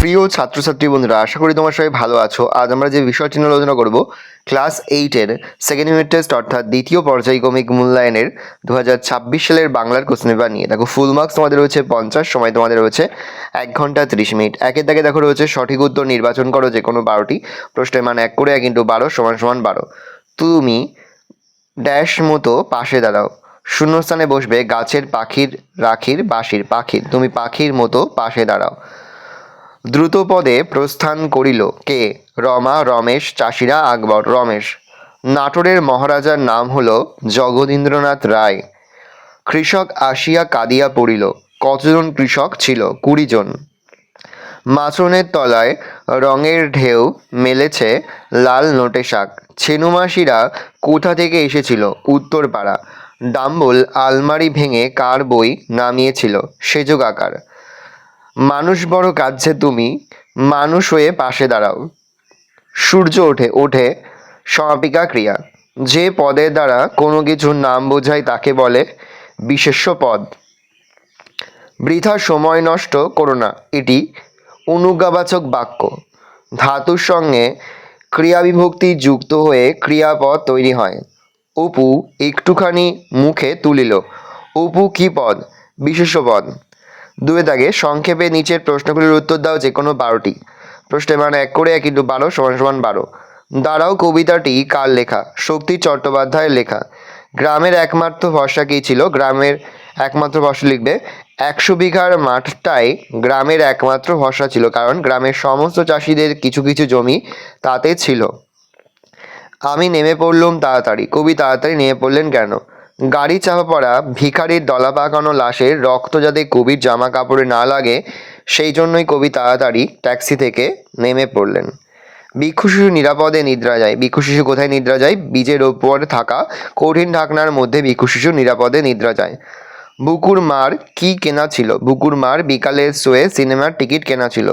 প্রিয় ছাত্রছাত্রী বন্ধুরা, আশা করি তোমার সবাই ভালো আছো। আজ আমরা যে বিষয়টি নিয়ে আলোচনা করব, ক্লাস 8-এর সেকেন্ড ইউনিট টেস্ট অর্থাৎ দ্বিতীয় পর্যায়ক্রমিক মূল্যায়নের 2026 সালের বাংলার কোশ্চেন পেপার নিয়ে। দেখো, ফুল মার্কস তোমাদের রয়েছে 50, সময় তোমাদের রয়েছে 1 ঘন্টা 30 মিনিট। একের দাগে দেখো রয়েছে সঠিক উত্তর নির্বাচন করো যে কোনো 12টি। প্রশ্নের মান 1 করে 1 × 12 = 12। তুমি ড্যাশ মতো পাশে দাঁড়াও। শূন্যস্থানে বসবে গাছের পাখির রাখির বাঁশির পাখির। তুমি পাখির মতো পাশে দাঁড়াও। দ্রুত পদে প্রস্থান করিল কে? রমা, রমেশ, চাষিরা, আকবর। রমেশ। নাটোরের মহারাজার নাম হল জগদীন্দ্রনাথ রায়। কৃষক আসিয়া কাঁদিয়া পড়িল। কতজন কৃষক ছিল? 20 জন। মাচনের তলায় রঙের ঢেউ মেলেছে লাল নোটে শাক। ছেনুমাসিরা কোথা থেকে এসেছিল? উত্তরপাড়া। ডাম্বল আলমারি ভেঙে কার বই নামিয়েছিল? সেজ কাকার। মানুষ বড় কাঁদছে, তুমি মানুষ হয়ে পাশে দাঁড়াও। সূর্য ওঠে ওঠে সমাপিকা ক্রিয়া। যে পদের দ্বারা কোনো কিছুর নাম বোঝায় তাকে বলে বিশেষ্য পদ। বৃথা সময় নষ্ট করো না, এটি অনুজ্ঞাবাচক বাক্য। ধাতুর সঙ্গে ক্রিয়াবিভক্তি যুক্ত হয়ে ক্রিয়াপদ তৈরি হয়। অপু একটুখানি মুখে তুলিল। অপু কি পদ? বিশেষ্য পদ। 2 দাগে সংক্ষেপে নিচের প্রশ্নগুলির উত্তর দাও যে কোনো 12টি। প্রশ্নের মান 1 করে 1 × 12 = 12। দাঁড়াও কবিতাটি কার লেখা? শক্তি চট্টোপাধ্যায়ের লেখা। গ্রামের একমাত্র ভরসা কী ছিল? গ্রামের একমাত্র ভরসা লিখবে 100 বিঘার মাঠটাই গ্রামের একমাত্র ভরসা ছিল, কারণ গ্রামের সমস্ত চাষিদের কিছু কিছু জমি তাতে ছিল। আমি নেমে পড়লুম তাড়াতাড়ি। কবি তাড়াতাড়ি নেমে পড়লেন কেন? গাড়ি চাপা পড়া ভিখারির দলা পাকানো লাশের রক্ত যাতে কবির জামা কাপড়ে না লাগে, সেই জন্যই কবি তাড়াতাড়ি ট্যাক্সি থেকে নেমে পড়লেন। ভিক্ষু শিশু নিরাপদে নিদ্রা যায়। ভিক্ষু শিশু কোথায় নিদ্রা যায়? বীজের ওপর থাকা কঠিন ঢাকনার মধ্যে ভিক্ষু শিশু নিরাপদে নিদ্রা যায়। বুকুর মার কি কেনা ছিল? বুকুর মার বিকালের শোয়ে সিনেমার টিকিট কেনা ছিল।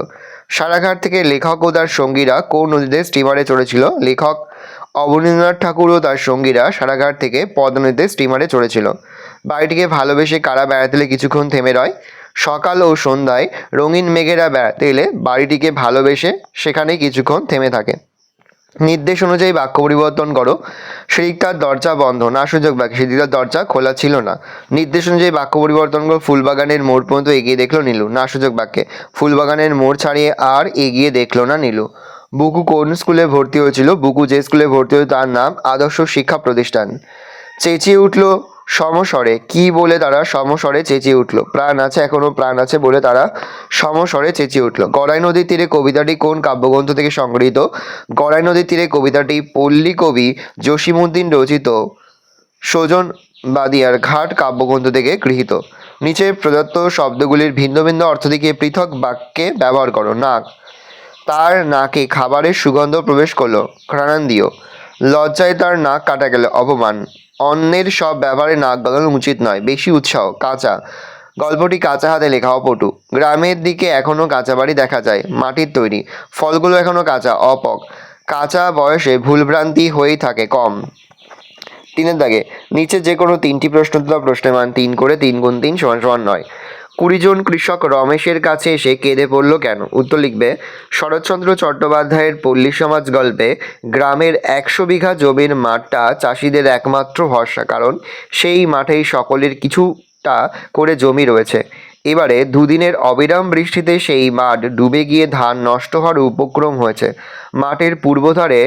সারাঘাট থেকে লেখক ও তার সঙ্গীরা কোন নদীতে স্টিমারে চড়েছিল? লেখক অবনীন্দ্রনাথ ঠাকুর ও তার সঙ্গীরা সারাঘাট থেকে পদ্মা নদীতে স্টিমারে চড়েছিল। বাড়িটিকে ভালোবেসে কারা বেড়াতে এলে কিছুক্ষণ থেমে রয়? সকাল ও সন্ধ্যায় রঙিন মেঘেরা বেড়াতে এলে বাড়িটিকে ভালোবেসে সেখানেই কিছুক্ষণ থেমে থাকে। নির্দেশ অনুযায়ী বাক্য পরিবর্তন করো। সেদিকটার দরজা বন্ধ। না সুযোগ বাক্য, সেদিকটার দরজা খোলা ছিল না। নির্দেশ অনুযায়ী বাক্য পরিবর্তন করো। ফুলবাগানের মোড় পর্যন্ত এগিয়ে দেখলো নীলু। না সুযোগ বাক্যে ফুলবাগানের মোড় ছাড়িয়ে আর এগিয়ে দেখলো না নীলু। বুকু কোন স্কুলে ভর্তি হয়েছিল? বুকু যে স্কুলে ভর্তি হয়েছিল তার নাম আদর্শ শিক্ষা প্রতিষ্ঠান। চেঁচিয়ে উঠল সমস্বরে। কি বলে তারা সমস্বরে চেঁচিয়ে উঠল? প্রাণ আছে, এখনো প্রাণ আছে বলে তারা সমস্বরে চেঁচিয়ে উঠল। গড়াই নদীর তীরে কবিতাটি কোন কাব্যগ্রন্থ থেকে সংগৃহীত? গড়াই নদীর তীরে কবিতাটি পল্লী কবি জসীমউদ্দিন রচিত সুজন বাদিয়ার ঘাট কাব্যগ্রন্থ থেকে গৃহীত। নিচের প্রদত্ত শব্দগুলির ভিন্ন ভিন্ন অর্থ দেখিয়ে পৃথক বাক্যে ব্যবহার করো। নাক। তার নাকে খাবারের সুগন্ধ প্রবেশ করলো। ঘ্রাণান্দিও। লজ্জায় তার নাক কাটা গেল। অপমান। অন্যের সব ব্যবহারে নাক গলানো উচিত নয়। বেশি উৎসাহ। কাঁচা। গল্পটি কাঁচা হাতে লেখা। অপটু। গ্রামের দিকে এখনো কাঁচা বাড়ি দেখা যায়। মাটির তৈরি। ফলগুলো এখনো কাঁচা। অপক। কাঁচা বয়সে ভুলভ্রান্তি হয়েই থাকে। কম। 3 দাগে নিচে যে কোনো 3টি প্রশ্ন দাও। প্রশ্নের মান 3 করে 3 × 3 = 9। 20 জন কৃষক রমেশের কাছে এসে কেঁদে পড়ল কেন? উত্তর লিখবে শরৎচন্দ্র চট্টোপাধ্যায়ের পল্লী সমাজ গল্পে গ্রামের 100 বিঘা জমির মাঠটা চাষিদের একমাত্র ভরসা, কারণ সেই মাঠেই সকলের কিছুটা করে জমি রয়েছে। এবারে দুদিনের অবিরাম বৃষ্টিতে সেই মাঠ ডুবে গিয়ে ধান নষ্ট হওয়ার উপক্রম হয়েছে। মাঠের পূর্বধারে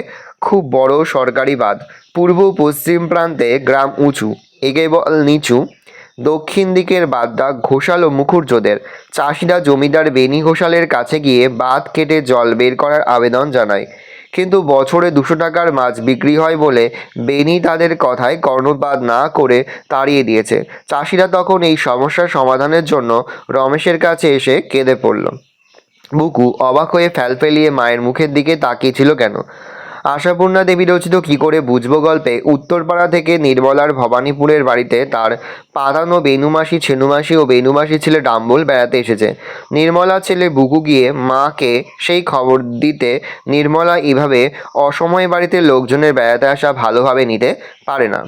খুব বড় সরকারি বাঁধ। পূর্ব পশ্চিম প্রান্তে গ্রাম উঁচু, একেবল নিচু। দক্ষিণ দিকের বাঁধটা ঘোষাল ও মুখুজ্যেদের। চাষিরা জমিদার বেনি ঘোষালের কাছে গিয়ে বাঁধ কেটে জল বের করার আবেদন জানায়, কিন্তু বছরে 200 টাকার মাছ বিক্রি হয় বলে বেনি তাদের কথায় কর্ণপাত না করে তাড়িয়ে দিয়েছে। চাষিরা তখন এই সমস্যার সমাধানের জন্য রমেশের কাছে এসে কেঁদে পড়ল। বুকু অবাক হয়ে ফ্যালফেলিয়ে মায়ের মুখের দিকে তাকিয়েছিল কেন? আশাপূর্ণা দেবী রচিত কি করে বুঝবো গল্পে উত্তরপাড়া থেকে নির্মলার ভবানীপুরের বাড়িতে তার পাতানো বেনুমাসি, ছেনুমাসি ও বেনুমাসি ছেলে ডাম্বল বেড়াতে এসেছে। নির্মলার ছেলে বুকু গিয়ে মাকে সেই খবর দিতে নির্মলা এভাবে অসময়ে বাড়িতে লোকজনের বেড়াতে আসা ভালোভাবে নিতে পারে না।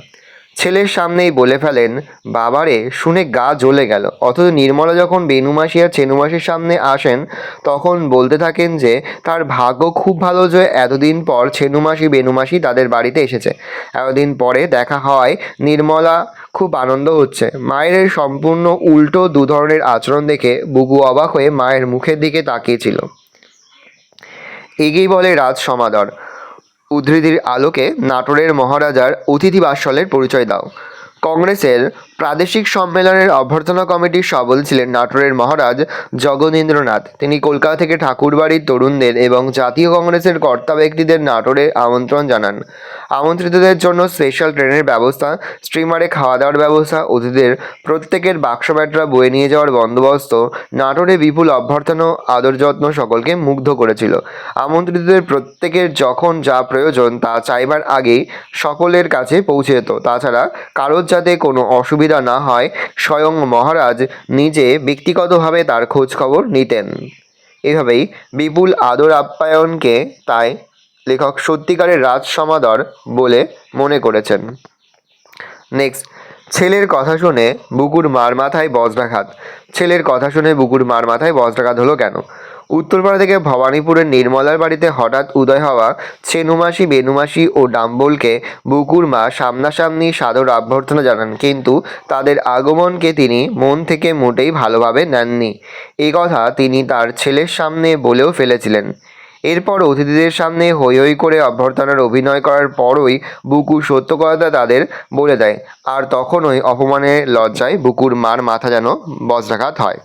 ছেলের সামনেই বলে ফেলেন, বাবারে, শুনে গা জ্বলে গেল। অথচ নির্মলা যখন বেনুমাসি আর চেনুমাসির সামনে আসেন তখন বলতে থাকেন যে তার ভাগ্য খুব ভালো যে এতদিন পর ছেনুমাসি বেনুমাসি তাদের বাড়িতে এসেছে। এতদিন পরে দেখা হওয়ায় নির্মলা খুব আনন্দ হচ্ছে। মায়ের এই সম্পূর্ণ উল্টো দু ধরনের আচরণ দেখে বুবু অবাক হয়ে মায়ের মুখের দিকে তাকিয়েছিল। এগিয়ে বলে রাজ সমাদর, উদ্ধৃতির আলোকে নাটোরের মহারাজার অতিথি বাৎসল্যের পরিচয় দাও। কংগ্রেসের প্রাদেশিক সম্মেলনের অভ্যর্থনা কমিটির সভাপতি ছিলেন নাটোরের মহারাজ জগনীন্দ্রনাথ। তিনি কলকাতা থেকে ঠাকুরবাড়ির তরুণদের এবং জাতীয় কংগ্রেসের কর্তা ব্যক্তিদের নাটোরে আমন্ত্রণ জানান। আমন্ত্রিতদের জন্য স্পেশাল ট্রেনের ব্যবস্থা, স্টিমারে খাওয়া দাওয়ার ব্যবস্থা, অতিথিদের প্রত্যেকের বাক্স ব্যাটরা বয়ে নিয়ে যাওয়ার বন্দোবস্ত, নাটোরে বিপুল অভ্যর্থনা ও আদর যত্ন সকলকে মুগ্ধ করেছিল। আমন্ত্রিতদের প্রত্যেকের যখন যা প্রয়োজন তা চাইবার আগেই সকলের কাছে পৌঁছে যেত। তাছাড়া কারোর যাতে কোনো অসুবিধা না হয় স্বয়ং মহারাজ নিজে ব্যক্তিগতভাবে তার খোঁজ খবর নিতেন। এভাবেই বিপুল আদর আপ্যায়নকে তাই লেখক সত্যিকারের রাজ সমাদর বলে মনে করেছেন। নেক্সট, ছেলের কথা শুনে বুকুর মার মাথায় বজ্রাঘাত। ছেলের কথা শুনে বুকুর মার মাথায় বজ্রাঘাত হলো কেন? উত্তরপাড়া থেকে ভবানীপুরের নির্মলার বাড়িতে হঠাৎ উদয় হওয়া ছেনুমাসি বেনুমাসি ও ডাম্বলকে বুকুর মা সামনাসামনি সাদর অভ্যর্থনা জানান, কিন্তু তাদের আগমনকে তিনি মন থেকে মোটেই ভালোভাবে নেননি। এই কথা তিনি তার ছেলের সামনে বলেও ফেলেছিলেন। এরপর অতিথিদের সামনে হৈ হৈ করে অভ্যর্থনার অভিনয় করার পরই বুকু সত্য কথা তাদের বলে দেয়, আর তখনই অপমানের লজ্জায় বুকুর মার মাথা যেন বজ্রাঘাত হয়।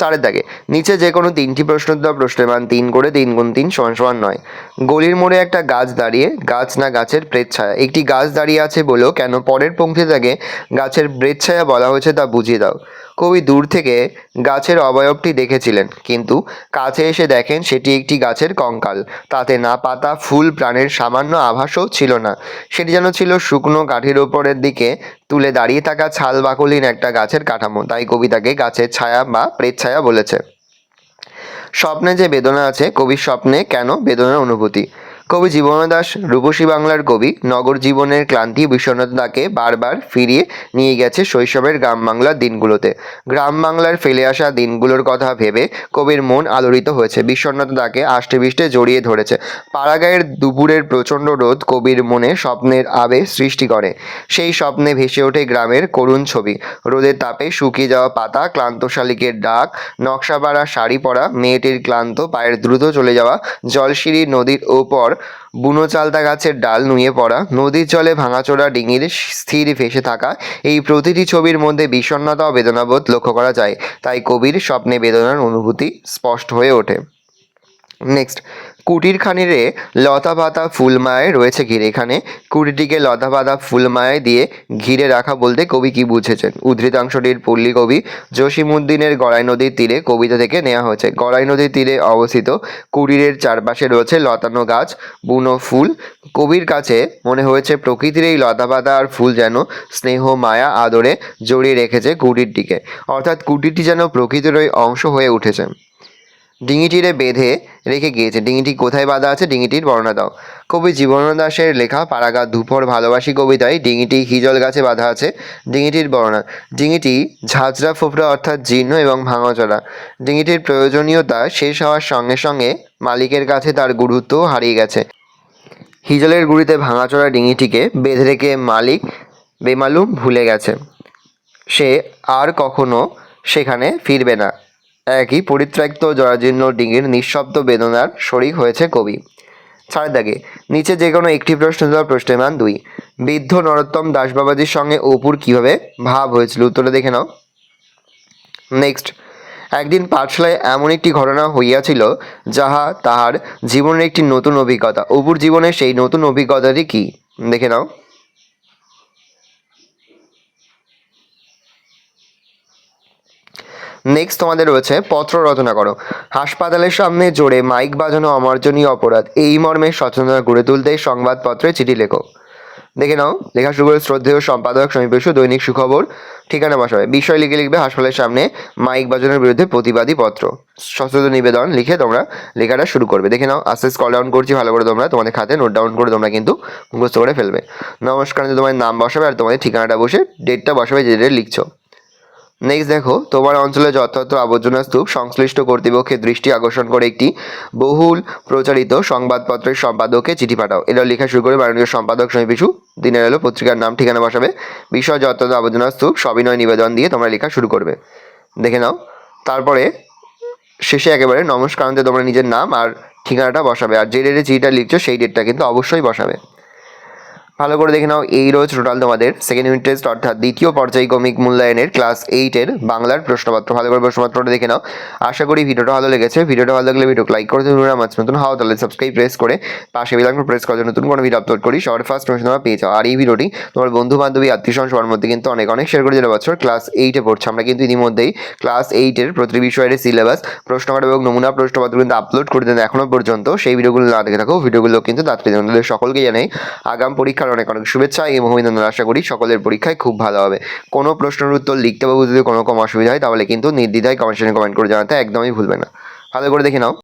4 দাগে নিচে যে কোনো 3টি প্রশ্ন দেওয়া প্রশ্নের মান 3 করে 3 গুণ 3 সমান সমান 9। গলির মোড়ে একটা গাছ দাঁড়িয়ে, গাছ না গাছের প্রেতছায়া। একটি গাছ দাঁড়িয়ে আছে বলেও কেন পরের পংক্তি থেকে গাছের প্রেতছায়া বলা হয়েছে তা বুঝিয়ে দাও। কবি দূর থেকে গাছের অবয়বটি দেখেছিলেন, কিন্তু কাছে এসে দেখেন সেটি একটি গাছের কঙ্কাল। তাতে না পাতা ফুল প্রাণের সামান্য আভাসও ছিল না। সেটি যেন ছিল শুকনো কাঠির ওপরের দিকে তুলে দাঁড়িয়ে থাকা ছাল বাকলিন একটা গাছের কাঠামো। তাই কবিতাকে গাছের ছায়া বা প্রেতছায়া বলেছে। স্বপ্নে যে বেদনা আছে, কবির স্বপ্নে কেন বেদনার অনুভূতি? কবি জীবনানন্দ দাশ রূপসী বাংলার কবি। নগর জীবনের ক্লান্তি বিষণ্ণতা তাকে বারবার ফিরিয়ে নিয়ে গেছে শৈশবের গ্রাম বাংলার দিনগুলোতে। গ্রাম বাংলার ফেলে আসা দিনগুলোর কথা ভেবে কবির মন আলোড়িত হয়েছে। বিষণ্ণতা তাকে আষ্টেপৃষ্টে জড়িয়ে ধরেছে। পাড়াগাঁয়ের দুপুরের প্রচণ্ড রোদ কবির মনে স্বপ্নের আবেশ সৃষ্টি করে। সেই স্বপ্নে ভেসে ওঠে গ্রামের করুণ ছবি। রোদের তাপে শুকিয়ে যাওয়া পাতা, ক্লান্ত শালিকের ডাক, নকশাপাড়া শাড়ি পরা মেয়েটির ক্লান্ত পায়ের দ্রুত চলে যাওয়া জলসিঁড়ি, নদীর ওপর বুনো চালতা গাছের ডাল নুয়ে পড়া, নদীর জলে ভাঙাচোরা ডিঙির স্থির ভেসে থাকা, এই প্রতিটি ছবির মধ্যে বিষণ্ণতা ও বেদনাবোধ লক্ষ্য করা যায়। তাই কবির স্বপ্নে বেদনার অনুভূতি স্পষ্ট হয়ে ওঠে। নেক্সট, কুটির খানিরে লতা পাতা ফুলমায় রয়েছে ঘিরে। এখানে কুটিটিকে লতা পাতা ফুলমায় দিয়ে ঘিরে রাখা বলতে কবি কি বুঝেছেন? উদ্ধৃতাংশটির পল্লী কবি জসিমউদ্দিনের গড়াই নদীর তীরে কবিতা থেকে নেওয়া হয়েছে। গড়াই নদীর তীরে অবস্থিত কুটিরের চারপাশে রয়েছে লতানো গাছ, বুনো ফুল। কবির কাছে মনে হয়েছে প্রকৃতির এই লতা পাতা আর ফুল যেন স্নেহ মায়া আদরে জড়িয়ে রেখেছে কুটিরটিকে, অর্থাৎ কুটিরটি যেন প্রকৃতিরই অংশ হয়ে উঠেছে। ডিঙিটিরে বেঁধে রেখে গিয়েছে। ডিঙিটি কোথায় বাঁধা আছে? ডিঙিটির বর্ণনা দাও। কবি জীবনানন্দ দাশের লেখা পাড়াগাঁ ধূপর ভালোবাসি কবিতায় ডিঙিটি হিজল গাছে বাঁধা আছে। ডিঙিটির বর্ণনা: ডিঙিটি ঝাঁঝরা ফোফরা অর্থাৎ জীর্ণ এবং ভাঙাচোরা। ডিঙিটির প্রয়োজনীয়তা শেষ হওয়ার সঙ্গে সঙ্গে মালিকের কাছে তার গুরুত্ব হারিয়ে গেছে। হিজলের গুঁড়িতে ভাঙাচোরা ডিঙিটিকে বেঁধে রেখে মালিক বেমালুম ভুলে গেছে। সে আর কখনো সেখানে ফিরবে না। একই পরিত্যক্ত জরাজীর্ণ ডিঙির নিঃশব্দ বেদনার শরিক হয়েছে কবি। 4 দাগে নিচে যে কোনো একটি প্রশ্ন দেওয়া প্রশ্নের মান 2। বৃদ্ধ নরোত্তম দাস বাবাজির সঙ্গে অপুর কিভাবে ভাব হয়েছিল? উত্তরটা দেখে নাও। নেক্সট, একদিন পাঠশালায় এমন একটি ঘটনা হইয়াছিল যাহা তাহার জীবনের একটি নতুন অভিজ্ঞতা। অপুর জীবনের সেই নতুন অভিজ্ঞতাটি কি? দেখে নাও। নেক্সট তোমাদের রয়েছে পত্র রচনা করো। হাসপাতালের সামনে জোরে মাইক বাজানো অমার্জনীয় অপরাধ, এই মর্মে সচেতনতা গড়ে তুলতে সংবাদপত্রে চিঠি লেখো। দেখে নাও, লেখা শুরু করে শ্রদ্ধেয় সম্পাদক সমীপ বসু, দৈনিক সুখবর। ঠিকানা বসাবে, বিষয় লিখে লিখবে হাসপাতালের সামনে মাইক বাজানোর বিরুদ্ধে প্রতিবাদী পত্র, সচেতন নিবেদন লিখে তোমরা লেখাটা শুরু করবে। দেখে নাও, আস্তে স্ক্রল ডাউন করছি, ভালো করে তোমরা তোমাদের খাতে নোট ডাউন করে তোমরা কিন্তু মুখস্থ করে ফেলবে। নমস্কার, তোমার নাম বসাবে আর তোমাদের ঠিকানাটা বসে ডেটটা বসাবে যে ডেটে লিখছো। নেক্সট দেখো, তোমার অঞ্চলে যথাযথ আবর্জনা স্তূপ সংশ্লিষ্ট কর্তৃপক্ষের দৃষ্টি আকর্ষণ করে একটি বহুল প্রচারিত সংবাদপত্রের সম্পাদককে চিঠি পাঠাও। এটা লেখা শুরু করে মাননীয় সম্পাদক সমীপ বসু, দিনের এলো, পত্রিকার নাম, ঠিকানা বসাবে, বিষয় যথাযথ আবর্জনা স্তূপ, সবিনয় নিবেদন দিয়ে তোমরা লেখা শুরু করবে। দেখে নাও, তারপরে শেষে একেবারে নমস্কারান্তে তোমরা নিজের নাম আর ঠিকানাটা বসাবে, আর যে ডেটে চিঠিটা লিখছো সেই ডেটটা কিন্তু অবশ্যই বসাবে। ভালো করে দেখে নাও, এই রোজ টোটাল তোমাদের সেকেন্ড ইউনিট টেস্ট অর্থাৎ দ্বিতীয় পর্যায়ক্রমিক মূল্যায়নের ক্লাস 8-এর বাংলার প্রশ্নপত্র। ভালো করে প্রশ্নপত্রটা দেখে নাও। আশা করি ভিডিওটা ভালো লেগেছে। ভিডিওটা ভালো লাগলে ভিডিও লাইক করে দেবে, আমার নতুন হওয়া তাহলে সাবস্ক্রাইব প্রেস করে পাশে বেল আইকন প্রেস করে নতুন কোনো ভিডিও আপলোড করি সবার ফার্স্ট নোটিফিকেশন তোমরা পেয়ে যাও। আর এই ভিডিওটি তোমার বন্ধু বান্ধবী আত্মীয় স্বজন সবার মধ্যে কিন্তু অনেক অনেক শেয়ার করে দিলে। বছর ক্লাস 8-এ পড়ছে, আমরা কিন্তু ইতিমধ্যেই ক্লাস 8-এর প্রতি বিষয়ের সিলেবাস, প্রশ্নকার এবং নমুনা প্রশ্নপত্র কিন্তু আপলোড করে দেন এখনো পর্যন্ত। সেই ভিডিওগুলো না দেখে থাকো, ভিডিওগুলো কিন্তু তাড়াতাড়ি সকলকে জানাই আগাম পরীক্ষার অনেক অনেক শুভেচ্ছা এবং অভিনন্দন। আশা করি সকলের পরীক্ষায় খুব ভালো হবে। কোনো প্রশ্নের উত্তর লিখতে বা বুঝতে কোনো কম অসুবিধা হয় তাহলে কিন্তু নির্দ্বিধায় কমেন্ট সেকশনে কমেন্ট করে জানাতে একদমই ভুলবে না। ভালো করে দেখে নাও।